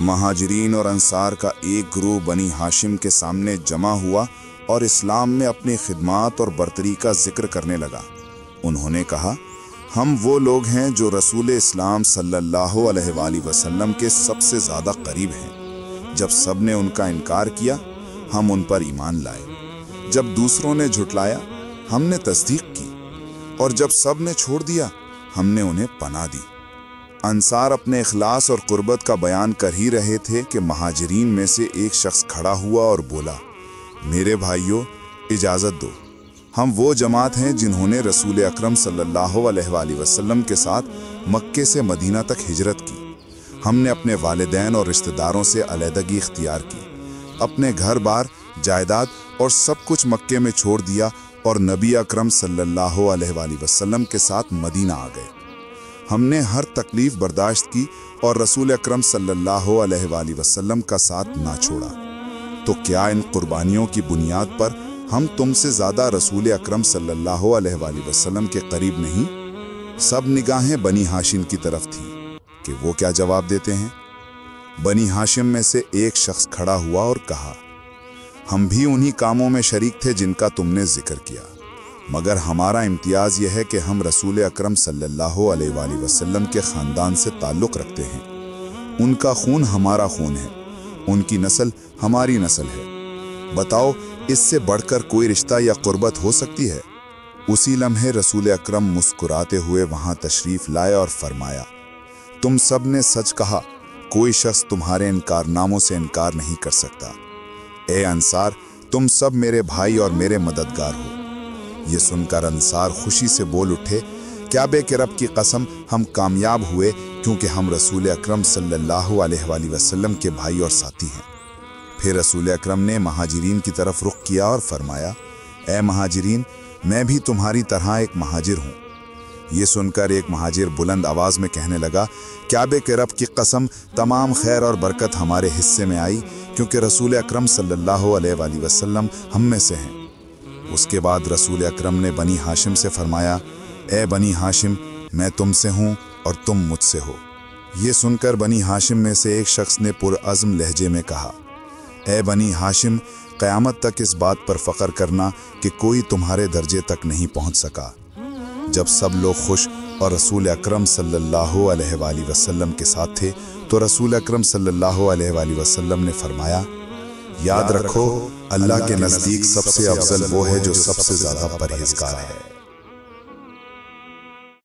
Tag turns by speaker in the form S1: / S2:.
S1: مہاجرین اور انصار کا ایک گروہ بنی ہاشم کے سامنے جمع ہوا اور اسلام میں اپنی خدمات اور برتری کا ذکر کرنے لگا۔ انہوں نے کہا، ہم وہ لوگ ہیں جو رسول اسلام صلی اللہ علیہ وآلہ وسلم کے سب سے زیادہ قریب ہیں۔ جب سب نے ان کا انکار کیا، ہم ان پر ایمان لائے۔ جب دوسروں نے جھٹلایا، ہم نے تصدیق کی، اور جب سب نے چھوڑ دیا، ہم نے انہیں پناہ دی۔ انصار اپنے اخلاص اور قربت کا بیان کر ہی رہے تھے کہ مہاجرین میں سے ایک شخص کھڑا ہوا اور بولا، میرے بھائیوں، اجازت دو۔ ہم وہ جماعت ہیں جنہوں نے رسول اکرم صلی اللہ علیہ وآلہ وسلم کے ساتھ مکے سے مدینہ تک ہجرت کی۔ ہم نے اپنے والدین اور رشتہ داروں سے علیحدگی اختیار کی، اپنے گھر بار، جائیداد اور سب کچھ مکے میں چھوڑ دیا اور نبی اکرم صلی اللہ علیہ وآلہ وسلم کے ساتھ مدینہ آ گئے۔ ہم نے ہر تکلیف برداشت کی اور رسول اکرم صلی اللہ علیہ وآلہ وسلم کا ساتھ نہ چھوڑا۔ تو کیا ان قربانیوں کی بنیاد پر ہم تم سے زیادہ رسول اکرم صلی اللہ علیہ وآلہ وسلم کے قریب نہیں؟ سب نگاہیں بنی ہاشم کی طرف تھیں کہ وہ کیا جواب دیتے ہیں۔ بنی ہاشم میں سے ایک شخص کھڑا ہوا اور کہا، ہم بھی انہی کاموں میں شریک تھے جن کا تم نے ذکر کیا، مگر ہمارا امتیاز یہ ہے کہ ہم رسول اکرم صلی اللہ علیہ وآلہ وسلم کے خاندان سے تعلق رکھتے ہیں۔ ان کا خون ہمارا خون ہے، ان کی نسل ہماری نسل ہے۔ بتاؤ، اس سے بڑھ کر کوئی رشتہ یا قربت ہو سکتی ہے؟ اسی لمحے رسول اکرم مسکراتے ہوئے وہاں تشریف لائے اور فرمایا، تم سب نے سچ کہا، کوئی شخص تمہارے ان کارناموں سے انکار نہیں کر سکتا۔ اے انصار، تم سب میرے بھائی اور میرے مددگار ہو۔ یہ سن کر انصار خوشی سے بول اٹھے، کعبے کے رب کی قسم، ہم کامیاب ہوئے کیونکہ ہم رسول اکرم صلی اللہ علیہ وآلہ وسلم کے بھائی اور ساتھی ہیں۔ پھر رسول اکرم نے مہاجرین کی طرف رخ کیا اور فرمایا، اے مہاجرین، میں بھی تمہاری طرح ایک مہاجر ہوں۔ یہ سن کر ایک مہاجر بلند آواز میں کہنے لگا، کعبے کے رب کی قسم، تمام خیر اور برکت ہمارے حصے میں آئی کیونکہ رسول اکرم صلی اللہ علیہ وآلہ وسلم ہم میں سے ہیں۔ اس کے بعد رسول اکرم نے بنی ہاشم سے فرمایا، اے بنی ہاشم، میں تم سے ہوں اور تم مجھ سے ہو۔ یہ سن کر بنی ہاشم میں سے ایک شخص نے پرعزم لہجے میں کہا، اے بنی ہاشم، قیامت تک اس بات پر فخر کرنا کہ کوئی تمہارے درجے تک نہیں پہنچ سکا۔ جب سب لوگ خوش اور رسول اکرم صلی اللہ علیہ وآلہ وسلم کے ساتھ تھے تو رسول اکرم صلی اللہ علیہ وآلہ وسلم نے فرمایا، یاد رکھو، اللہ کے نزدیک سب سے افضل وہ ہے جو سب سے زیادہ پرہیزگار ہے۔